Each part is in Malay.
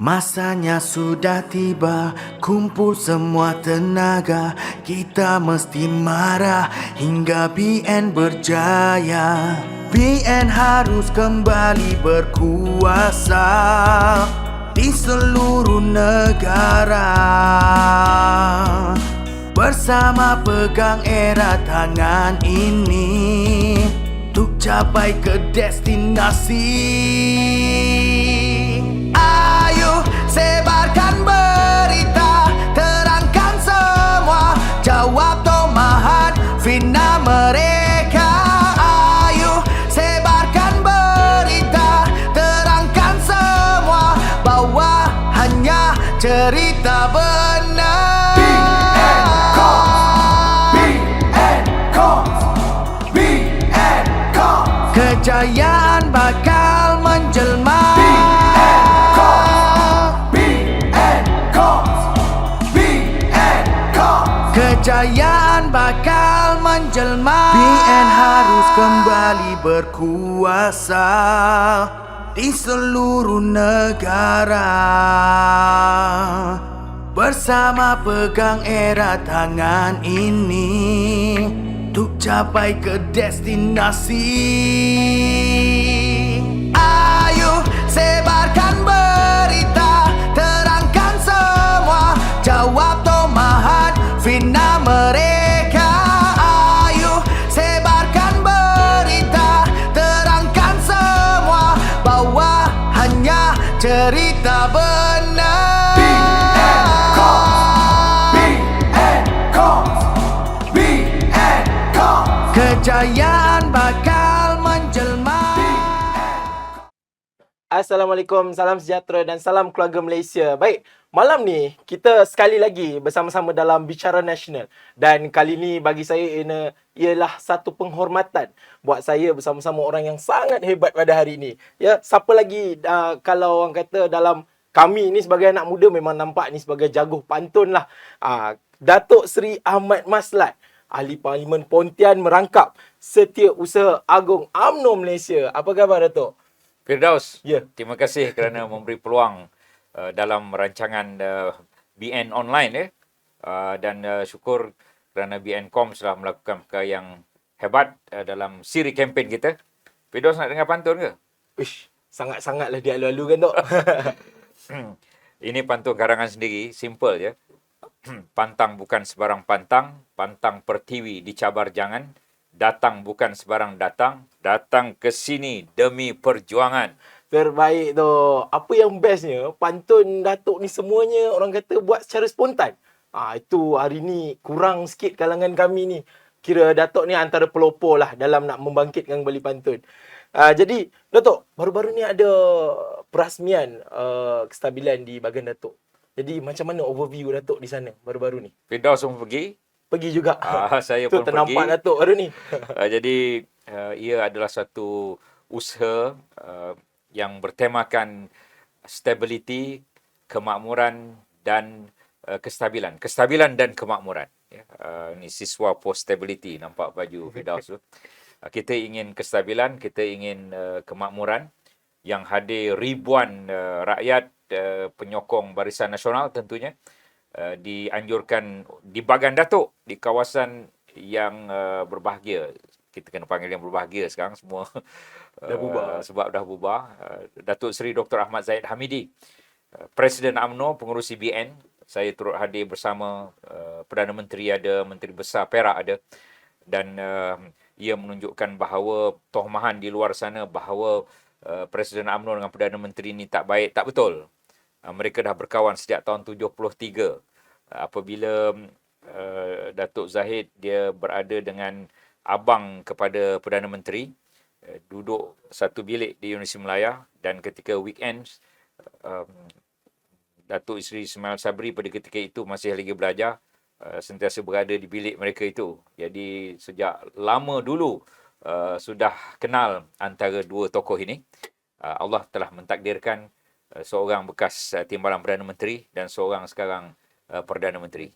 Masanya sudah tiba, kumpul semua tenaga. Kita mesti marah hingga BN berjaya. BN harus kembali berkuasa di seluruh negara. Bersama pegang erat tangan ini untuk capai ke destinasi. Ayo sebarkan berita, terangkan semua, jawab tomahat fitnah mereka. Ayo sebarkan berita, terangkan semua, bahwa hanya cerita benar. Kejayaan bakal menjelma. Kejayaan bakal menjelma. BN harus kembali berkuasa di seluruh negara. Bersama pegang erat tangan ini untuk capai ke destinasi. Ayo sebarkan berita, terangkan semua, jawab tomahat fitnah mereka. Ayo sebarkan berita, terangkan semua, bahwa hanya cerita benar. Kejayaan bakal menjelma. Assalamualaikum, salam sejahtera dan salam keluarga Malaysia. Baik, malam ni kita sekali lagi bersama-sama dalam Bicara Nasional. Dan kali ni bagi saya ialah satu penghormatan buat saya bersama-sama orang yang sangat hebat pada hari ini. Ya, siapa lagi kalau orang kata dalam kami ni sebagai anak muda memang nampak ni sebagai jaguh pantun lah. Datuk Seri Ahmad Maslat, Ahli Parlimen Pontian merangkap Setiausaha Agong UMNO Malaysia. Apa khabar, Datuk? Firdaus, Ya. terima kasih kerana memberi peluang dalam rancangan BN online dan syukur kerana BN.com telah melakukan perkara yang hebat dalam siri kempen kita. Firdaus nak dengar pantun ke? Ish, sangat-sangatlah dia lalu kan, Tok. Ini pantun karangan sendiri, simple je. Pantang bukan sebarang pantang, pantang pertiwi dicabar jangan. Datang bukan sebarang datang, datang ke sini demi perjuangan. Terbaik tu. Apa yang bestnya, pantun Datuk ni semuanya orang kata buat secara spontan. Itu hari ni kurang sikit kalangan kami ni. Kira Datuk ni antara pelopor lah dalam nak membangkitkan kembali pantun. Jadi, Datuk, baru-baru ni ada perasmian kestabilan di bahagian Datuk. Jadi, macam mana overview Datuk di sana baru-baru ni? Firdaus pun pergi. Pergi juga. Saya tu pun ternampak pergi. Datuk hari ni. Jadi ia adalah satu usaha yang bertemakan stability, kemakmuran dan kestabilan. Kestabilan dan kemakmuran. Ini siswa post stability, nampak baju Firdaus tu. Kita ingin kestabilan, kita ingin kemakmuran yang hadir ribuan rakyat penyokong Barisan Nasional tentunya. Dianjurkan di Bagan Datuk, di kawasan yang berbahagia. Kita kena panggil yang berbahagia sekarang semua. Dah bubar. Sebab dah bubar. Datuk Seri Dr. Ahmad Zahid Hamidi, Presiden UMNO, pengurusi BN. Saya turut hadir bersama Perdana Menteri ada, Menteri Besar Perak ada. Dan ia menunjukkan bahawa tohmahan di luar sana bahawa Presiden UMNO dengan Perdana Menteri ni tak baik, tak betul. Mereka dah berkawan sejak tahun 73. Apabila Datuk Zahid dia berada dengan abang kepada Perdana Menteri, duduk satu bilik di Universiti Melaya, dan ketika weekend Datuk Seri Ismail Sabri pada ketika itu masih lagi belajar, sentiasa berada di bilik mereka itu. Jadi sejak lama dulu sudah kenal antara dua tokoh ini. Allah telah mentakdirkan seorang bekas timbalan Perdana Menteri dan seorang sekarang Perdana Menteri.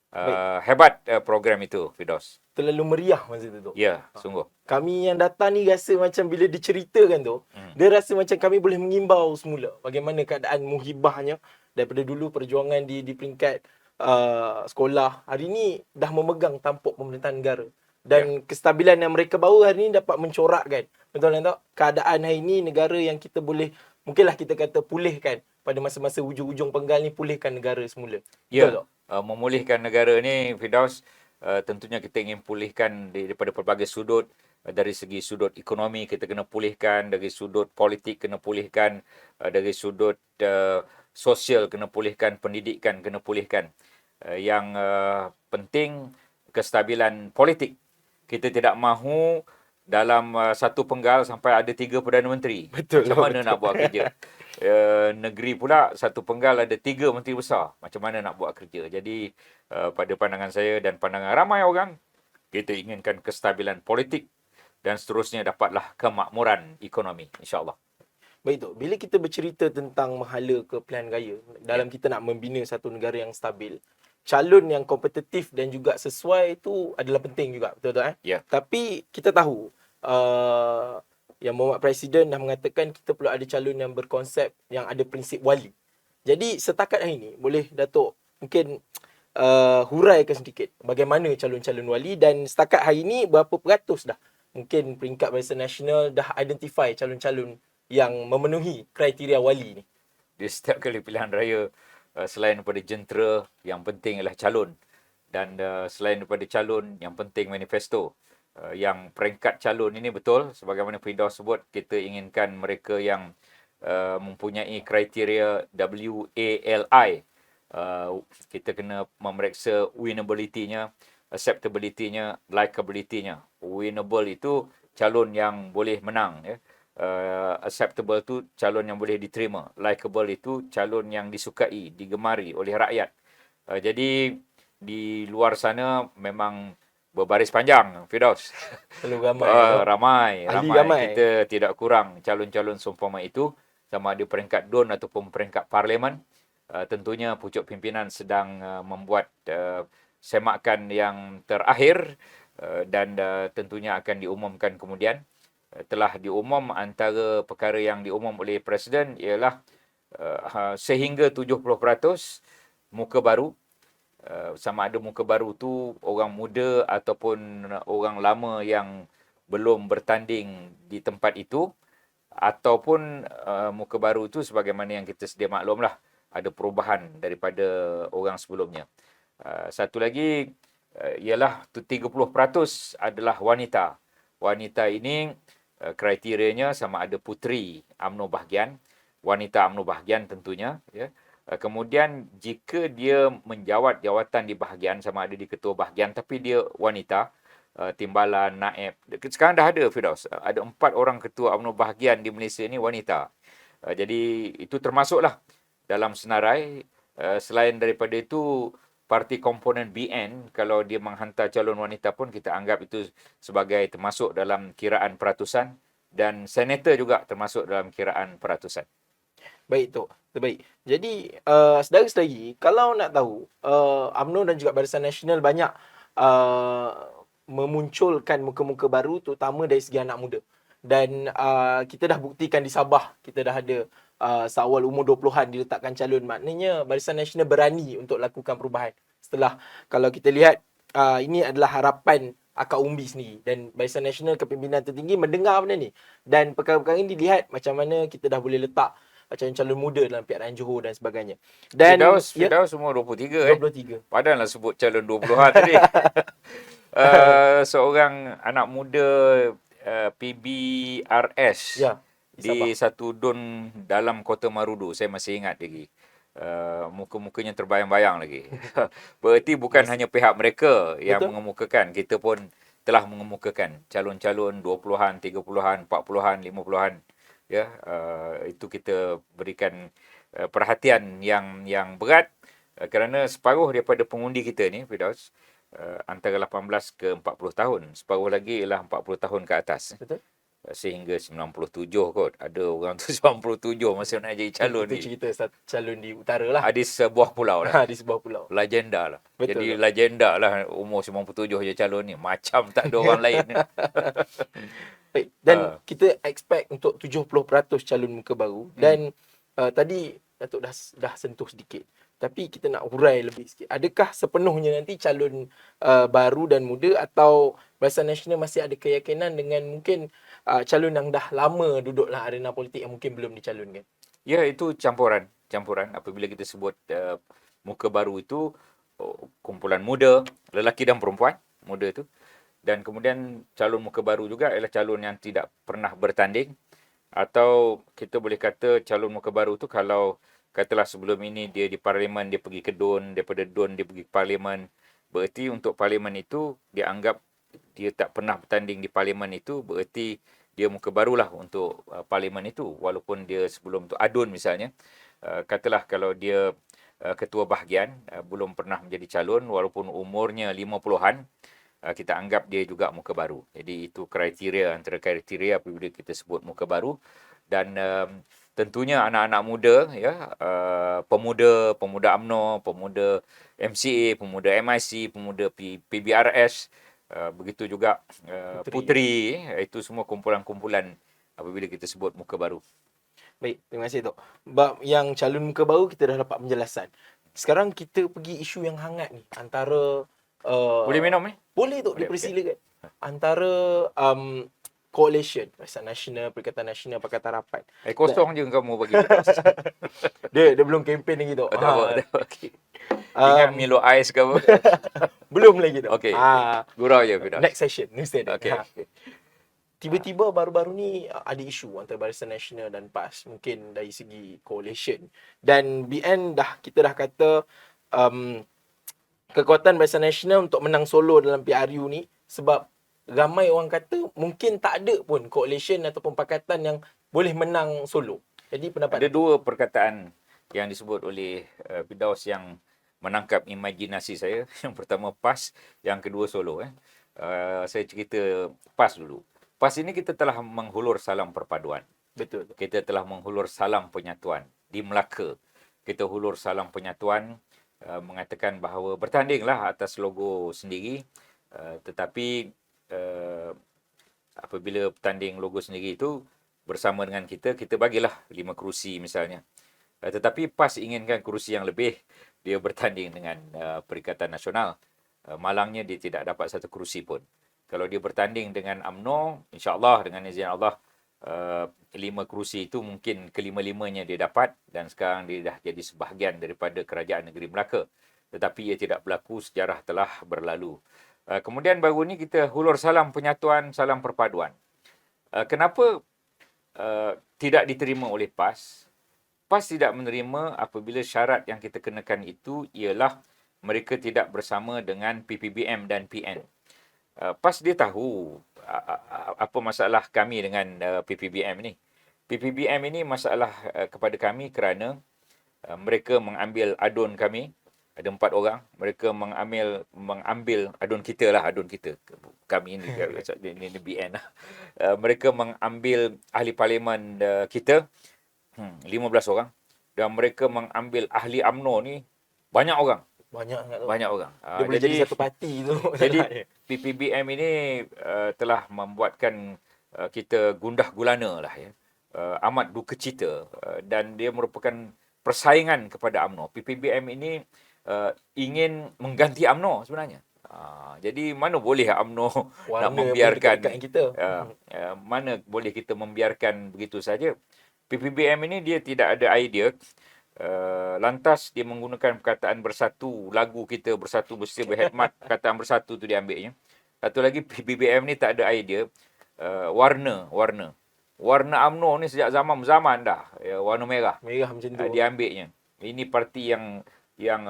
Baik. Hebat program itu, Firdaus. Terlalu meriah masa tu. Ya, sungguh. Kami yang datang ni rasa macam bila diceritakan tu, dia rasa macam kami boleh mengimbau semula bagaimana keadaan muhibahnya daripada dulu perjuangan di peringkat sekolah. Hari ni dah memegang tampuk pemerintahan negara. Dan kestabilan yang mereka bawa hari ni dapat mencorakkan. Betul tak? Keadaan hari ni negara yang kita boleh, mungkinlah kita kata pulihkan pada masa-masa hujung-hujung penggal ni, pulihkan negara semula. Ya, Betul tak? memulihkan negara ni, Firdaus, tentunya kita ingin pulihkan daripada pelbagai sudut. Dari segi sudut ekonomi kita kena pulihkan, dari sudut politik kena pulihkan, dari sudut sosial kena pulihkan, pendidikan kena pulihkan. Yang penting kestabilan politik. Kita tidak mahu dalam satu penggal sampai ada 3 Perdana Menteri. Betul, Macam mana betul. nak buat kerja? Negeri pula satu penggal ada 3 menteri besar. Macam mana nak buat kerja? Jadi pada pandangan saya dan pandangan ramai orang, kita inginkan kestabilan politik dan seterusnya dapatlah kemakmuran ekonomi, insya-Allah. Baik tu, bila kita bercerita tentang menghala ke pilihan raya, dalam kita nak membina satu negara yang stabil, calon yang kompetitif dan juga sesuai itu adalah penting juga, betul tak? Ya. Tapi kita tahu, yang Muhammad Presiden dah mengatakan kita perlu ada calon yang berkonsep, yang ada prinsip wali. Jadi setakat hari ini, boleh Datuk mungkin huraikan sedikit bagaimana calon-calon wali, dan setakat hari ini berapa peratus dah mungkin peringkat Barisan Nasional dah identify calon-calon yang memenuhi kriteria wali ni? Di setiap kali pilihan raya, selain daripada jentera, yang penting ialah calon. Dan selain daripada calon, yang penting manifesto. Yang peringkat calon ini betul, sebagaimana Firdaus sebut, kita inginkan mereka yang mempunyai kriteria WALI. Kita kena memeriksa winnability-nya, acceptability-nya, likability-nya. Winnable itu calon yang boleh menang, ya. Acceptable itu calon yang boleh diterima. Likeable itu calon yang disukai, digemari oleh rakyat. Jadi di luar sana memang berbaris panjang, Firdaus. Terlalu ramai. Ramai. Ahli ramai. Kita tidak kurang calon-calon seumpama itu, sama ada peringkat DUN ataupun peringkat parlimen. Tentunya pucuk pimpinan sedang membuat semakan yang terakhir, dan tentunya akan diumumkan kemudian. Telah diumum, antara perkara yang diumum oleh Presiden ialah sehingga 70% muka baru. Sama ada muka baru tu orang muda ataupun orang lama yang belum bertanding di tempat itu, ataupun muka baru tu sebagaimana yang kita sedia maklumlah, ada perubahan daripada orang sebelumnya. Satu lagi ialah 30% adalah wanita. Wanita ini kriterianya sama ada puteri UMNO bahagian, wanita UMNO bahagian tentunya, ya. Kemudian jika dia menjawat jawatan di bahagian, sama ada di ketua bahagian tapi dia wanita, timbalan, naib. Sekarang dah ada, Firdaus. Ada 4 orang ketua UMNO bahagian di Malaysia ni wanita. Jadi itu termasuklah dalam senarai. Selain daripada itu, parti komponen BN, kalau dia menghantar calon wanita pun kita anggap itu sebagai termasuk dalam kiraan peratusan, dan senator juga termasuk dalam kiraan peratusan. Baik tu, terbaik. Jadi saudara-saudari, kalau nak tahu, UMNO dan juga Barisan Nasional banyak memunculkan muka-muka baru, terutama dari segi anak muda. Dan kita dah buktikan di Sabah, kita dah ada seawal umur 20-an diletakkan calon. Maknanya Barisan Nasional berani untuk lakukan perubahan. Setelah, kalau kita lihat, ini adalah harapan akar umbi sendiri. Dan Barisan Nasional kepimpinan tertinggi mendengar benda ni. Dan perkara-perkara ini dilihat macam mana kita dah boleh letak calon-calon muda dalam PRN Johor dan sebagainya. Dan Firdaus umur 23 23. Padahal sebut calon 20-an tadi. Seorang anak muda PBRS Ya, di satu DUN dalam Kota Marudu. Saya masih ingat lagi. Muka-mukanya terbayang-bayang lagi. Berarti bukan hanya pihak mereka yang Betul. mengemukakan. Kita pun telah mengemukakan calon-calon 20-an, 30-an, 40-an, 50-an. Ya, itu kita berikan perhatian yang berat, kerana separuh daripada pengundi kita ni, Firdaus, antara 18 ke 40 tahun. Separuh lagi ialah 40 tahun ke atas. Betul. sehingga 97 kot. Ada orang tu 97 masih nak jadi calon Itu ni. cerita satu calon di utara lah. Di sebuah pulau lah. Di sebuah pulau. Legenda lah. Betul, Jadi betul. legenda lah umur 97 je calon ni. Macam tak ada orang lain. Baik. Dan kita expect untuk 70% calon muka baru. Dan tadi Datuk dah sentuh sedikit. Tapi kita nak urai lebih sikit. Adakah sepenuhnya nanti calon baru dan muda, atau Barisan Nasional masih ada keyakinan dengan mungkin calon yang dah lama duduk dalam arena politik yang mungkin belum dicalonkan? Ya, itu campuran. Apabila kita sebut muka baru itu, kumpulan muda, lelaki dan perempuan, muda itu. Dan kemudian calon muka baru juga ialah calon yang tidak pernah bertanding. Atau kita boleh kata calon muka baru itu kalau katalah sebelum ini dia di parlimen, dia pergi ke DUN, daripada DUN dia pergi ke parlimen. Berarti untuk parlimen itu dia anggap dia tak pernah bertanding di parlimen itu, berarti dia muka barulah untuk parlimen itu. Walaupun dia sebelum tu ADUN misalnya, katalah kalau dia ketua bahagian, belum pernah menjadi calon walaupun umurnya 50-an, kita anggap dia juga muka baru. Jadi itu kriteria, antara kriteria apabila kita sebut muka baru. Dan tentunya anak-anak muda, ya, pemuda UMNO, pemuda MCA, pemuda MIC, pemuda PBRS, begitu juga Puteri, itu semua kumpulan-kumpulan apabila kita sebut muka baru. Baik, terima kasih Tok. Bab yang calon muka baru kita dah dapat penjelasan. Sekarang kita pergi isu yang hangat ni, antara Boleh minum ni? boleh Tok, dipersilakan. Antara coalition Barisan Nasional, Perikatan Nasional, Pakatan Rapat. Kosong je kamu bagi. Dia belum kempen lagi Tok. Tak apa. Okay. Ingat Milo Ais ke apa? Belum lagi Tok. Okey. Gurau je Fidas. Next session mesti ada. Okey. Tiba-tiba baru-baru ni ada isu antara Barisan Nasional dan PAS, mungkin dari segi coalition. Dan BN kita dah kata kekuatan Barisan Nasional untuk menang solo dalam PRU ni, sebab ramai orang kata mungkin tak ada pun coalition ataupun pakatan yang boleh menang solo. Jadi pendapat Ada dua perkataan yang disebut oleh Firdaus yang menangkap imajinasi saya. Yang pertama PAS, yang kedua solo. Saya cerita PAS dulu. PAS ini kita telah menghulur salam perpaduan. betul. Kita telah menghulur salam penyatuan di Melaka. Kita hulur salam penyatuan mengatakan bahawa bertandinglah atas logo sendiri, tetapi apabila bertanding logo sendiri itu bersama dengan kita bagilah 5 kerusi misalnya. Tetapi PAS inginkan kerusi yang lebih, dia bertanding dengan Perikatan Nasional. Malangnya dia tidak dapat satu kerusi pun. Kalau dia bertanding dengan UMNO, insya-Allah dengan izin Allah 5 kerusi itu mungkin kelima-limanya dia dapat, dan sekarang dia dah jadi sebahagian daripada Kerajaan Negeri Melaka. Tetapi ia tidak berlaku, sejarah telah berlalu. Kemudian baru ni kita hulur salam penyatuan, salam perpaduan. Kenapa tidak diterima oleh PAS? PAS tidak menerima apabila syarat yang kita kenakan itu ialah mereka tidak bersama dengan PPBM dan PN. PAS dia tahu apa masalah kami dengan PPBM ni. PPBM ini masalah kepada kami kerana mereka mengambil adun kami. Ada 4 orang. Mereka mengambil adun kita lah, adun kita. Kami ini BN lah. Mereka mengambil ahli parlimen kita, 15 orang. Dan mereka mengambil ahli UMNO ni, banyak orang. Banyak orang. Dia boleh jadi satu parti tu. Jadi PPBM ini telah membuatkan kita gundah gulana lah ya. Amat duka cita, dan dia merupakan persaingan kepada UMNO. PPBM ini ingin mengganti UMNO sebenarnya. Jadi mana boleh UMNO nak membiarkan kita. Mana boleh kita membiarkan begitu saja. PPBM ini dia tidak ada idea. Lantas dia menggunakan perkataan bersatu, lagu kita bersatu mesti berkhidmat, perkataan bersatu tu dia ambilnya. Satu lagi, PPBM ni tak ada idea warna UMNO ni sejak zaman dah, ya, warna merah macam tu. dia ambilnya. Ini parti yang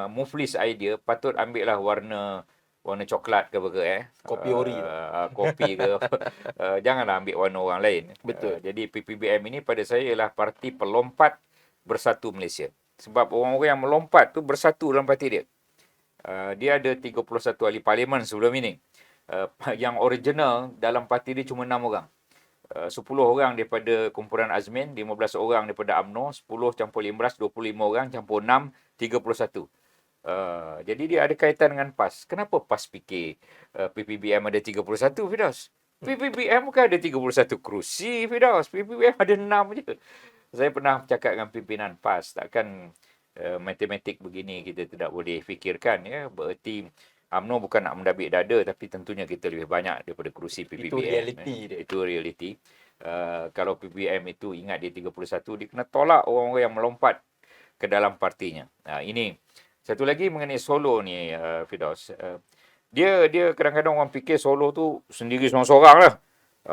muflis idea, patut ambil lah warna coklat ke apa ke kopi ori kopi ke janganlah ambil warna orang lain. Betul. Jadi PPBM ini pada saya ialah parti pelompat Bersatu Malaysia. Sebab orang-orang yang melompat tu bersatu dalam parti dia. Dia ada 31 ahli parlimen sebelum ini. Yang original dalam parti dia cuma 6 orang. 10 orang daripada kumpulan Azmin, 15 orang daripada UMNO, 10 campur 15, 25 orang campur 6, 31. Jadi dia ada kaitan dengan PAS. Kenapa PAS fikir PPBM ada 31, Firdaus? PPBM bukan ada 31 kerusi, Firdaus. PPBM ada 6 je. Saya pernah bercakap dengan pimpinan PAS, takkan matematik begini kita tidak boleh fikirkan, ya. Bererti UMNO bukan nak mendabik dada, tapi tentunya kita lebih banyak daripada kerusi PPBM. Itu realiti dia. Itu realiti. Kalau PPBM itu ingat dia 31, dia kena tolak orang-orang yang melompat ke dalam partinya. Ini satu lagi mengenai Solo ni, Firdaus. Dia kadang-kadang orang fikir Solo tu sendiri seorang-seorang lah.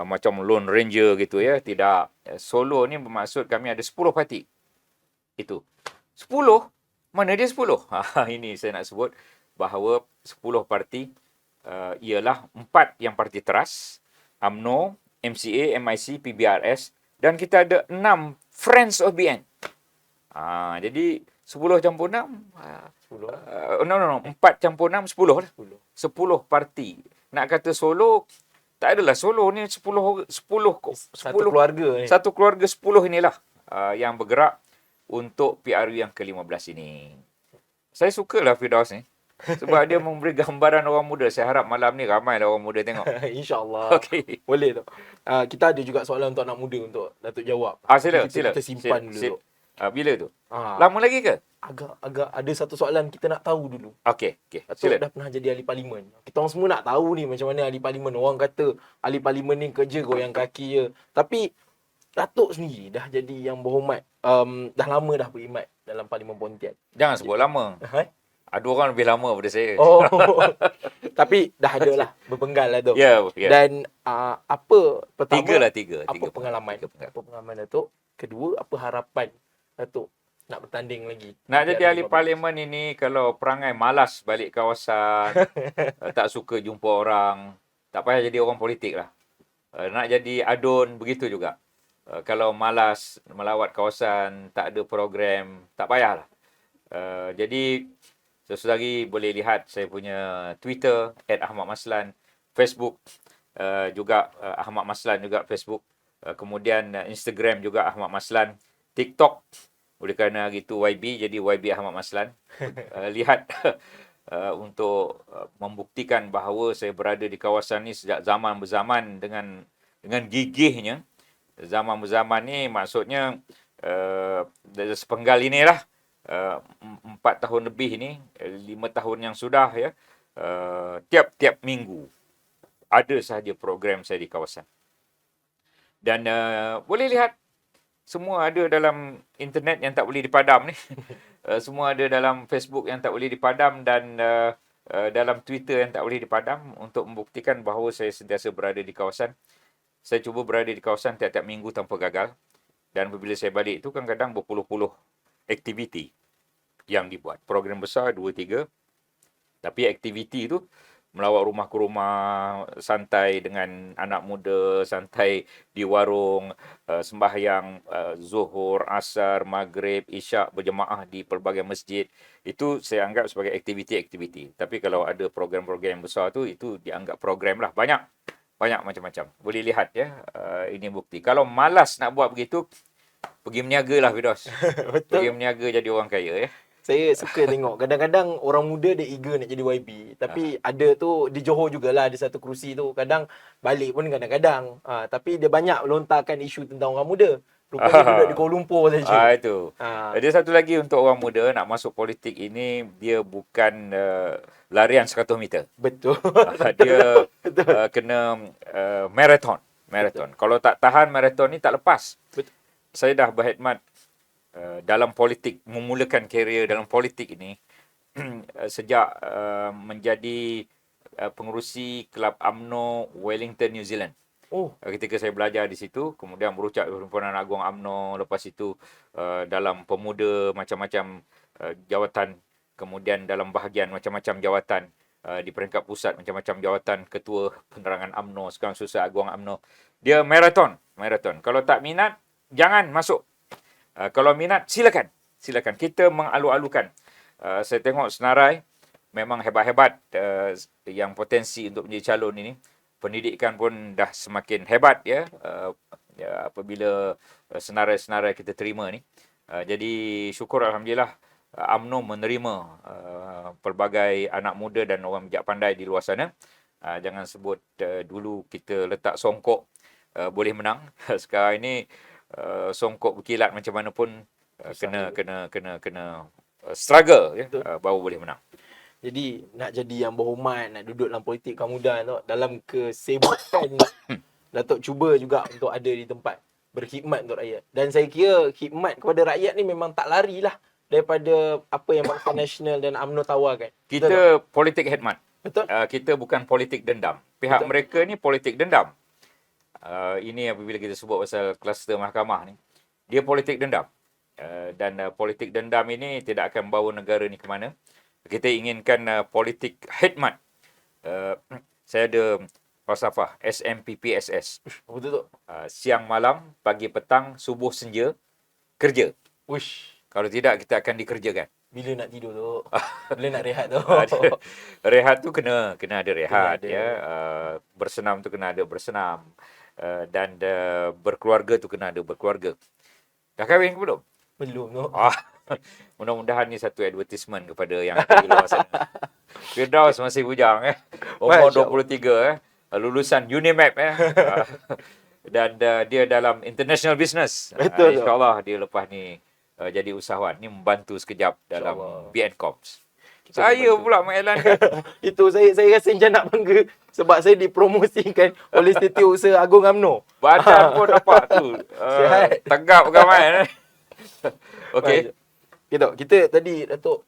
Macam Lone Ranger gitu, ya. Tidak. Solo ni bermaksud kami ada 10 parti. Itu. 10? Mana dia 10? Ini saya nak sebut bahawa 10 parti ialah 4 yang parti teras, UMNO, MCA, MIC, PBRS, dan kita ada 6 Friends of BN. Jadi 10 campur 6, 10. 4 campur 6, 10 lah. 10 parti. Nak kata Solo, tak adalah Solo ni 10 Satu keluarga ni. Satu keluarga 10 inilah yang bergerak untuk PRU yang ke-15 ini. Saya sukalah Firdaus ni. Sebab dia memberi gambaran orang muda. Saya harap malam ni ramai lah orang muda tengok. InsyaAllah. Okey. Boleh tu. Kita ada juga soalan untuk anak muda untuk Datuk jawab. Sila. Kita simpan dulu. Bila tu? Ah. Lama lagi ke? Agak ada satu soalan kita nak tahu dulu. Okey. Datuk Sila. dah pernah jadi ahli parlimen. Kita orang semua nak tahu ni macam mana ahli parlimen. Orang kata ahli parlimen ni kerja goyang kaki je. Tapi Datuk sendiri dah jadi yang berhormat. Dah lama dah berkhidmat dalam Parlimen Pontian. Jangan sebut lama. Ada orang lebih lama daripada saya. Oh. Tapi dah ada lah. Berpenggal lah tu. Ya. Dan apa pertama? Tiga. Apa pengalaman? Apa pengalaman Datuk? Kedua, apa harapan Datuk nak bertanding lagi? Nak jadi ahli parlimen ini, kalau perangai malas balik kawasan, tak suka jumpa orang, tak payah jadi orang politik lah. Nak jadi adun, begitu juga. Kalau malas melawat kawasan, tak ada program, tak payahlah. Jadi, sesaudari boleh lihat saya punya Twitter, @ahmadmaslan, Facebook, juga Ahmad Maslan juga Facebook. Kemudian Instagram juga Ahmad Maslan. TikTok, oleh kerana hari itu YB, jadi YB Ahmad Maslan. Lihat untuk membuktikan bahawa saya berada di kawasan ni sejak zaman berzaman dengan gigihnya. Zaman berzaman ni maksudnya sepenggal inilah 4 tahun lebih ini, 5 tahun yang sudah, ya. Tiap-tiap minggu ada sahaja program saya di kawasan. Dan boleh lihat, semua ada dalam internet yang tak boleh dipadam ni. Semua ada dalam Facebook yang tak boleh dipadam, dan dalam Twitter yang tak boleh dipadam, untuk membuktikan bahawa saya sentiasa berada di kawasan. Saya cuba berada di kawasan tiap-tiap minggu tanpa gagal. Dan apabila saya balik itu, kadang-kadang berpuluh-puluh aktiviti yang dibuat. Program besar 2-3. Tapi aktiviti itu melawat rumah ke rumah, santai dengan anak muda, santai di warung, sembahyang Zuhur, Asar, Maghrib, Isyak berjemaah di pelbagai masjid. Itu saya anggap sebagai aktiviti-aktiviti. Tapi kalau ada program-program besar tu, itu dianggap program lah. Banyak macam-macam. Boleh lihat, ya. Ini bukti. Kalau malas nak buat begitu, pergi meniaga lah, Firdaus. Betul. Pergi meniaga jadi orang kaya, ya. Saya suka tengok. Kadang-kadang orang muda dia eager nak jadi YB. Tapi ada tu, di Johor jugalah ada satu kerusi tu. Kadang balik pun kadang-kadang. Tapi dia banyak lontarkan isu tentang orang muda. Rupanya duduk di Kuala Lumpur saja. Itu. Ada satu lagi untuk orang muda nak masuk politik ini, dia bukan larian 100 meter. Betul. Dia kena marathon. Kalau tak tahan marathon ni, tak lepas. Betul. Saya dah berkhidmat dalam politik, memulakan karier dalam politik ini sejak menjadi pengerusi Kelab UMNO Wellington, New Zealand. Ketika saya belajar di situ, kemudian berucap di Perhimpunan Agung UMNO, lepas itu dalam pemuda macam-macam jawatan, kemudian dalam bahagian macam-macam jawatan, di peringkat pusat macam-macam jawatan, ketua penerangan UMNO, sekarang Susah Agung UMNO. Dia marathon. Kalau tak minat, jangan masuk. Kalau minat, silakan. Kita mengalu-alukan. Saya tengok senarai memang hebat-hebat yang potensi untuk menjadi calon ini. pendidikan pun dah semakin hebat ya, apabila senarai-senarai kita terima ni. Jadi syukur alhamdulillah UMNO menerima pelbagai anak muda dan orang bijak pandai di luar sana. Jangan sebut dulu kita letak songkok boleh menang. Sekarang ini songkok berkilat macam mana pun kena struggle ya, baru boleh menang. Jadi nak jadi yang berhormat, nak duduk dalam politik kaum muda tu, dalam kesibukan Datuk cuba juga untuk ada di tempat berkhidmat untuk rakyat. Dan saya kira khidmat kepada rakyat ni memang tak larilah daripada apa yang Bangsa Nasional dan UMNO tawarkan. Kita politik khidmat. Betul? Kita bukan politik dendam. Pihak Betul. mereka ni politik dendam. Ini apabila kita sebut pasal kluster mahkamah ni, dia politik dendam. Dan politik dendam ini tidak akan bawa negara ni ke mana. Kita inginkan politik khidmat. Saya ada falsafah SMPPSS. Betul tu. Siang malam, pagi petang, subuh senja, kerja. Wish. Kalau tidak, kita akan dikerjakan. Bila nak tidur tu? Bila nak rehat tu? Rehat tu kena ada rehat Kena ada. ya. Bersenam tu kena ada bersenam. Dan berkeluarga tu kena ada berkeluarga. Dah kahwin ke belum? Belum tu. Mudah-mudahan ni satu advertisement kepada yang ada di luar sana. Firdaus masih bujang umur 23 lulusan Unimap dan dia dalam international business. Betul. InsyaAllah dia lepas ni jadi usahawan. Ni membantu sekejap dalam BNCOMS. Saya pula mengiklankan. Itu saya rasa macam nak bangga sebab saya dipromosikan oleh Setiausaha Agung UMNO. Badan pun dapat tu. Sihat. Tegap ramai. Okey. Kita tadi Datuk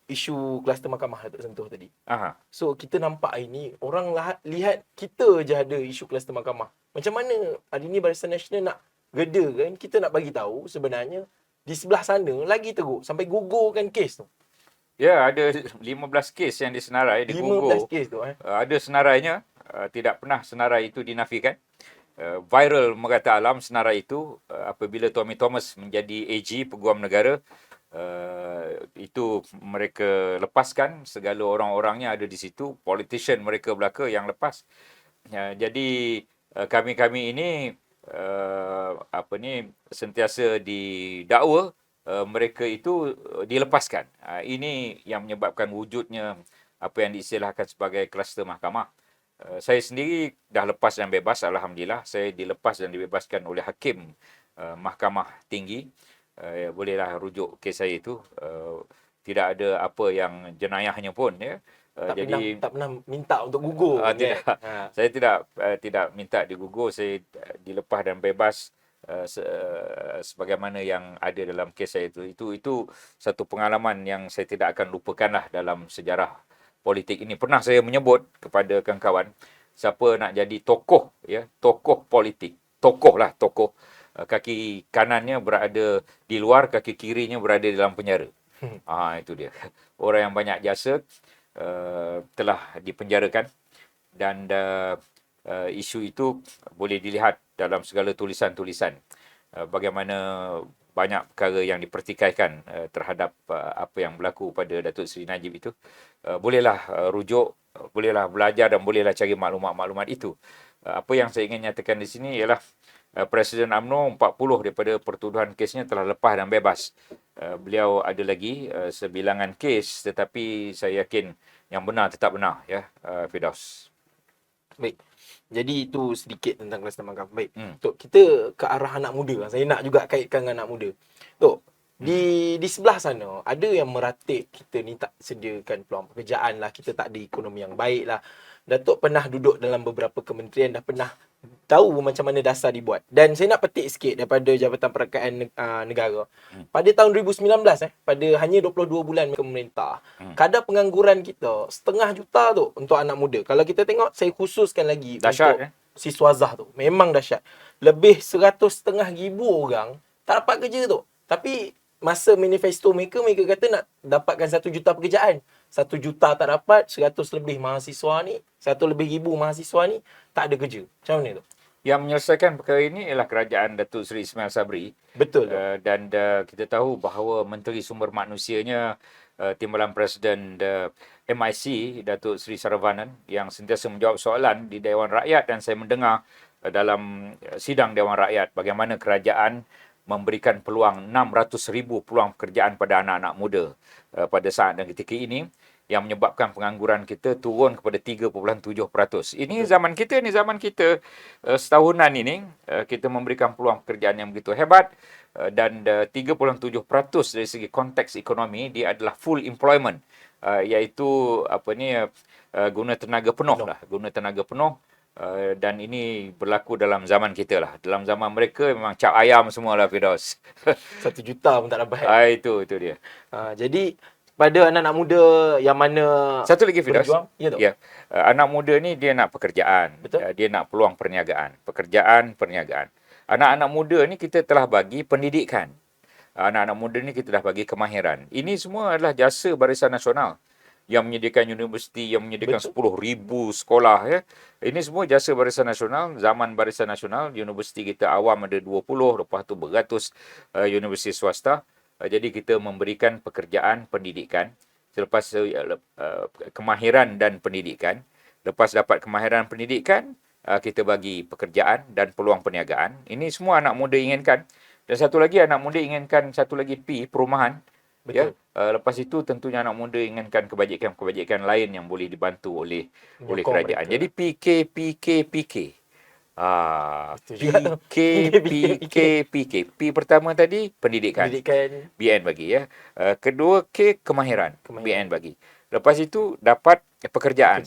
isu kluster mahkamah Datuk sentuh tadi. Aha. So kita nampak hari ni orang lihat kita je ada isu kluster mahkamah. Macam mana hari ni Barisan Nasional nak geda kan? Kita nak bagi tahu sebenarnya di sebelah sana lagi teruk sampai gugurkan kes tu. Ya, ada 15 kes yang disenarai, digugur. 15 kes tu Ada senarainya, tidak pernah senarai itu dinafikan. Viral merata alam senarai itu apabila Tommy Thomas menjadi AG Peguam Negara, itu mereka lepaskan segala orang-orangnya ada di situ, politician mereka belaka yang lepas. Jadi kami-kami ini sentiasa didakwa mereka itu dilepaskan. Ini yang menyebabkan wujudnya apa yang diistilahkan sebagai kluster mahkamah. Saya sendiri dah lepas dan bebas, alhamdulillah. Saya dilepas dan dibebaskan oleh hakim Mahkamah Tinggi. Bolehlah rujuk kes saya itu. Tidak ada apa yang jenayahnya pun ya. tak pernah minta untuk gugur. Tidak. Saya tidak minta digugur. Saya dilepas dan bebas sebagaimana yang ada dalam kes saya itu satu pengalaman yang saya tidak akan lupakanlah dalam sejarah politik ini. Pernah saya menyebut kepada kawan-kawan, siapa nak jadi tokoh ya, tokoh politik, tokoh kaki kanannya berada di luar, kaki kirinya berada dalam penjara. Itu dia. Orang yang banyak jasa telah dipenjarakan dan isu itu boleh dilihat dalam segala tulisan-tulisan bagaimana banyak perkara yang dipertikaikan terhadap apa yang berlaku pada Datuk Seri Najib itu. Bolehlah rujuk, bolehlah belajar dan bolehlah cari maklumat-maklumat itu. Apa yang saya ingin nyatakan di sini ialah Presiden UMNO 40 daripada pertuduhan kesnya telah lepas dan bebas. Beliau ada lagi sebilangan kes, tetapi saya yakin yang benar tetap benar ya, Firdaus. Baik. Jadi itu sedikit tentang kluster mahkamah. Baik. Tok, kita ke arah anak muda. Saya nak juga kaitkan dengan anak muda. Tok, di sebelah sana ada yang meratip kita ni tak sediakan peluang pekerjaan lah, kita tak ada ekonomi yang baik lah. Datuk pernah duduk dalam beberapa kementerian, dah pernah tahu macam mana dasar dibuat. Dan saya nak petik sikit daripada Jabatan Perakaan Negara. Pada tahun 2019, pada hanya 22 bulan pemerintah, kadar pengangguran kita 500,000 tu untuk anak muda. Kalau kita tengok, saya khususkan lagi Dahsyat, untuk siswazah tu. Memang dahsyat. Lebih 150,000 orang tak dapat kerja tu. Tapi masa manifesto mereka kata nak dapatkan 1 juta pekerjaan. 1 juta tak dapat, 100 lebih mahasiswa ni, 1 lebih ribu mahasiswa ni tak ada kerja. Macam mana tu? Yang menyelesaikan perkara ini ialah kerajaan Datuk Seri Ismail Sabri. Betul. Dan kita tahu bahawa Menteri Sumber Manusianya Timbalan Presiden MIC Datuk Seri Saravanan yang sentiasa menjawab soalan di Dewan Rakyat, dan saya mendengar dalam sidang Dewan Rakyat bagaimana kerajaan memberikan peluang 600,000 peluang pekerjaan pada anak-anak muda pada saat dan ketika ini, yang menyebabkan pengangguran kita turun kepada 3.7%. Ini zaman kita setahunan ini kita memberikan peluang pekerjaan yang begitu hebat, dan 3.7% dari segi konteks ekonomi dia adalah full employment, iaitu guna tenaga penuh lah, guna tenaga penuh. Dan ini berlaku dalam zaman kita lah. Dalam zaman mereka memang cap ayam semualah, Firdaus. 1 juta pun tak dapat. Itu dia. Jadi pada anak-anak muda yang mana Satu lagi, Firdaus. berjuang, ya tak? Ya. Anak muda ni dia nak pekerjaan. Betul. Dia nak peluang perniagaan. Perniagaan. Anak-anak muda ni kita telah bagi pendidikan. Anak-anak muda ni kita dah bagi kemahiran. Ini semua adalah jasa Barisan Nasional yang menyediakan universiti, yang menyediakan 10,000 sekolah. Ya. Ini semua jasa Barisan Nasional. Zaman Barisan Nasional, universiti kita awam ada 20, lepas tu beratus universiti swasta. Jadi kita memberikan pekerjaan, pendidikan. Selepas kemahiran dan pendidikan. Lepas dapat kemahiran pendidikan, kita bagi pekerjaan dan peluang perniagaan. Ini semua anak muda inginkan. Dan satu lagi, anak muda inginkan satu lagi perumahan. Betul. Ya. Lepas itu tentunya anak muda inginkan kebajikan-kebajikan lain yang boleh dibantu oleh kerajaan. mereka. Jadi PK. Betul juga. PK. P pertama tadi pendidikan. BN bagi ya. Kedua K kemahiran. BN bagi. Lepas itu dapat pekerjaan.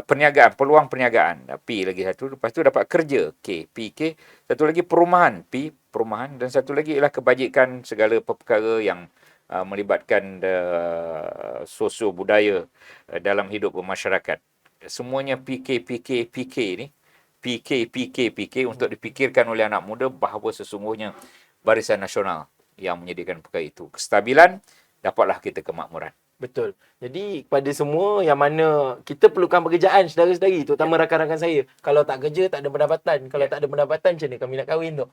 Perniagaan, peluang perniagaan. P lagi satu. Lepas itu dapat kerja. K, PK. Satu lagi perumahan. P, perumahan. Dan satu lagi ialah kebajikan segala perkara yang melibatkan sosio budaya dalam hidup bermasyarakat. Semuanya PK ni. PK untuk dipikirkan oleh anak muda bahawa sesungguhnya Barisan Nasional yang menyediakan perkara itu. Kestabilan, dapatlah kita kemakmuran. Betul. Jadi kepada semua yang mana kita perlukan pekerjaan, saudara-saudari, terutama rakan-rakan saya. Kalau tak kerja, tak ada pendapatan. Kalau tak ada pendapatan, macam mana kami nak kahwin tu?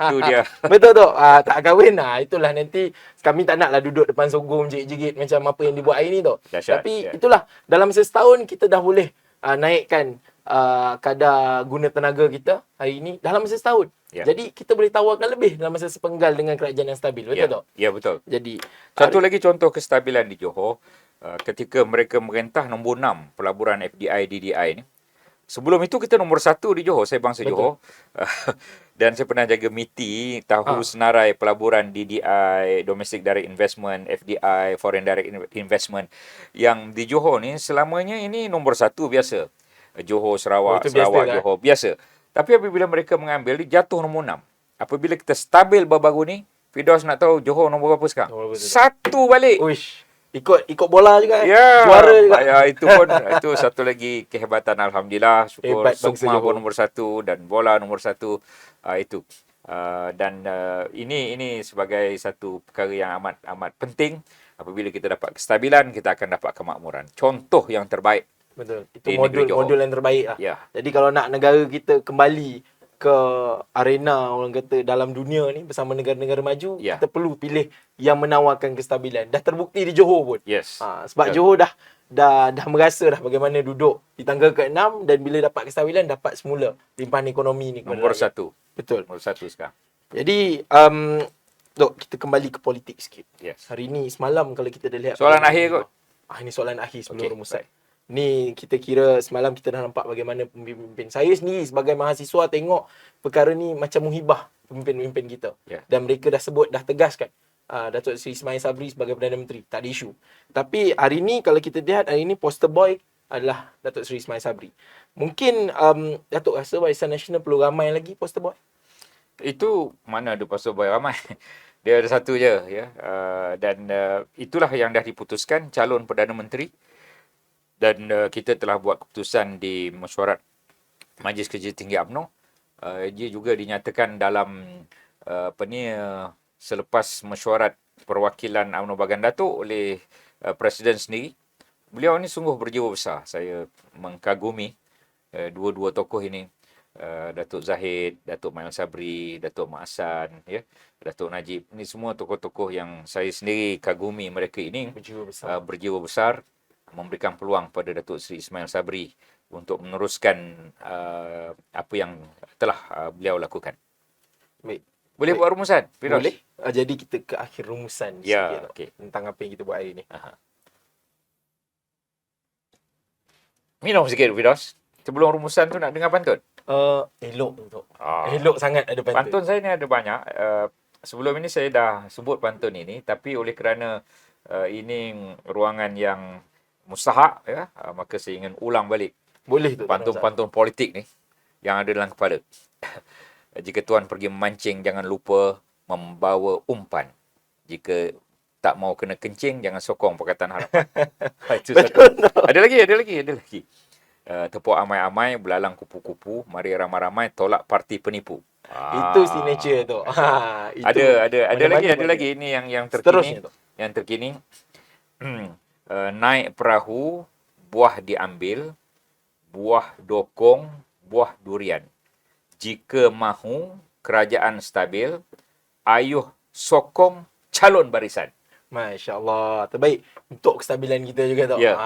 Itu dia. Betul tu. Tak kahwin, itulah nanti kami tak naklah duduk depan sogong jerit-jerit macam apa yang dibuat hari ni tu. Dahsyat, Tapi itulah, dalam setahun kita dah boleh naikkan kadar guna tenaga kita hari ini dalam masa setahun. Ya. Jadi kita boleh tawarkan lebih dalam masa sepenggal dengan kerajaan yang stabil. Betul tak? Ya, betul. Jadi Satu lagi contoh kestabilan di Johor, ketika mereka merentah nombor 6 pelaburan FDI DDI ni. Sebelum itu kita nombor 1 di Johor, saya bangsa Johor. Dan saya pernah jaga MITI, tahu senarai pelaburan DDI, Domestic Direct Investment, FDI, Foreign Direct Investment. Yang di Johor ni selamanya ini nombor 1 biasa. Johor, Sarawak, Johor, biasa. Tapi apabila mereka mengambil, dia jatuh nombor 6. Apabila kita stabil baru-baru ni, Firdaus nak tahu Johor nombor berapa sekarang? 1 balik. Uish. Ikut bola juga. Ya, Juara juga. Ya, itu satu lagi kehebatan, alhamdulillah. Syukur Sukma pun nombor 1 dan bola nombor 1. Itu. Ini sebagai satu perkara yang amat penting. Apabila kita dapat kestabilan, kita akan dapat kemakmuran. Contoh yang terbaik. Betul. Itu modul yang terbaik lah. Ya. Jadi kalau nak negara kita kembali ke arena orang kata dalam dunia ni bersama negara-negara maju, kita perlu pilih yang menawarkan kestabilan. Dah terbukti di Johor pun. Yes. Sebab Johor dah merasa dah bagaimana duduk di tangga ke-6 dan bila dapat kestabilan dapat semula limpahan ekonomi ni. Nombor 1. Betul. Nombor 1 sekarang. Jadi Dok, kita kembali ke politik sikit. Yes. Hari ni semalam kalau kita dah lihat soalan akhir kot. Ini soalan akhir sebelum rumusan. Ni kita kira semalam kita dah nampak bagaimana pemimpin. Saya sendiri sebagai mahasiswa tengok perkara ni macam muhibah pemimpin-pemimpin kita. Dan mereka dah sebut, dah tegaskan Datuk Seri Ismail Sabri sebagai Perdana Menteri. Tak ada isu. Tapi hari ni kalau kita lihat, hari ni poster boy adalah Datuk Seri Ismail Sabri. Mungkin Datuk rasa Barisan Nasional perlu ramai lagi poster boy? Itu mana ada poster boy ramai. Dia ada satu je. Ya. Dan itulah yang dah diputuskan calon Perdana Menteri. Dan kita telah buat keputusan di mesyuarat Majlis Kerja Tinggi UMNO. Dia juga dinyatakan dalam selepas mesyuarat perwakilan UMNO Bagan Datuk oleh Presiden sendiri. Beliau ni sungguh berjiwa besar. Saya mengkagumi dua-dua tokoh ini. Datuk Zahid, Datuk Mail Sabri, Datuk Mak Hassan, ya, Datuk Najib. Ini semua tokoh-tokoh yang saya sendiri kagumi mereka ini berjiwa besar, memberikan peluang pada Datuk Seri Ismail Sabri untuk meneruskan apa yang telah beliau lakukan. Baik. Boleh buat rumusan, Firoz? Boleh. Jadi kita ke akhir rumusan Ya, sikit, okey. tentang apa yang kita buat hari ni. Minum sikit, Firoz. Sebelum rumusan tu nak dengar pantun. Elok untuk. Ah. Elok sangat ada pantun. Pantun saya ni ada banyak. Sebelum ini saya dah sebut pantun ini, tapi oleh kerana ini ruangan yang mustahak, ya, maka saya ingin ulang balik Boleh tu. pantun-pantun politik ni yang ada dalam kepala. Jika tuan pergi memancing, jangan lupa membawa umpan. Jika tak mau kena kencing, jangan sokong Pakatan Harapan. Itu satu. Ada lagi. Tepuk amai-amai, belalang kupu-kupu, mari ramai-ramai tolak parti penipu. Itu signature tu. Itu. Ada lagi. Ini yang terkini. Seterusnya tu. Yang terkini. Naik perahu, buah diambil, buah dokong, buah durian. Jika mahu kerajaan stabil, ayuh sokong calon barisan. Masya Allah. Terbaik untuk kestabilan kita juga tau. Ya.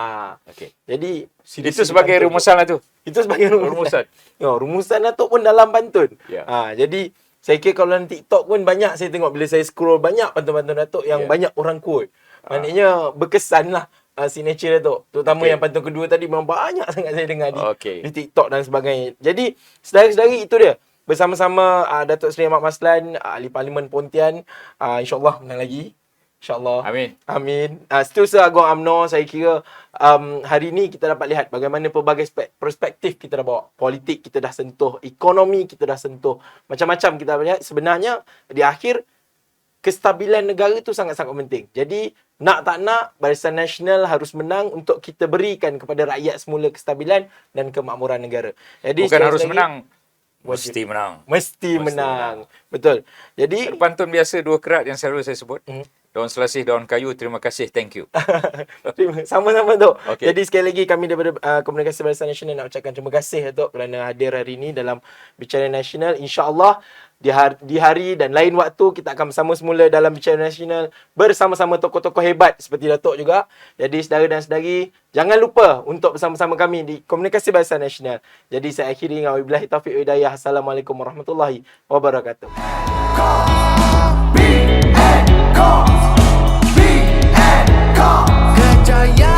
Okay. Jadi Itu sebagai rumusan lah tu. Itu sebagai rumusan. Rumusan Datuk pun dalam pantun. Ya. Jadi saya kira kalau dalam TikTok pun banyak saya tengok bila saya scroll banyak pantun-pantun Datuk yang banyak orang quote. Maknanya berkesan lah signature Datuk. Terutama yang pantun kedua tadi memang banyak sangat saya dengar di TikTok dan sebagainya. Jadi sedari-sedari itu dia. Bersama-sama Datuk Seri Ahmad Maslan, Ahli Parlimen Pontian, insyaAllah menang lagi. InsyaAllah. Amin. Setiausaha Agong UMNO, saya kira hari ini kita dapat lihat bagaimana pelbagai perspektif kita dah bawa. Politik kita dah sentuh, ekonomi kita dah sentuh. Macam-macam kita lihat. Sebenarnya di akhir, kestabilan negara itu sangat-sangat penting. Jadi nak tak nak, Barisan Nasional harus menang untuk kita berikan kepada rakyat semula kestabilan dan kemakmuran negara. Jadi bukan harus menang, wajib. Mesti menang. Betul. Jadi pantun biasa dua kerat yang selalu saya sebut. Daun selasih, daun kayu, terima kasih, thank you. Sama-sama tu. Okay. Jadi sekali lagi kami daripada Komunikasi Barisan Nasional nak ucapkan terima kasih Datuk kerana hadir hari ini dalam Bicara Nasional. InsyaAllah di hari dan lain waktu kita akan bersama semula dalam Bicara Nasional bersama-sama tokoh-tokoh hebat seperti Datuk juga. Jadi saudara dan saudari, jangan lupa untuk bersama-sama kami di Komunikasi Barisan Nasional. Jadi saya akhiri dengan wabillahi taufiq wa hidayah. Assalamualaikum warahmatullahi wabarakatuh. Kejayaan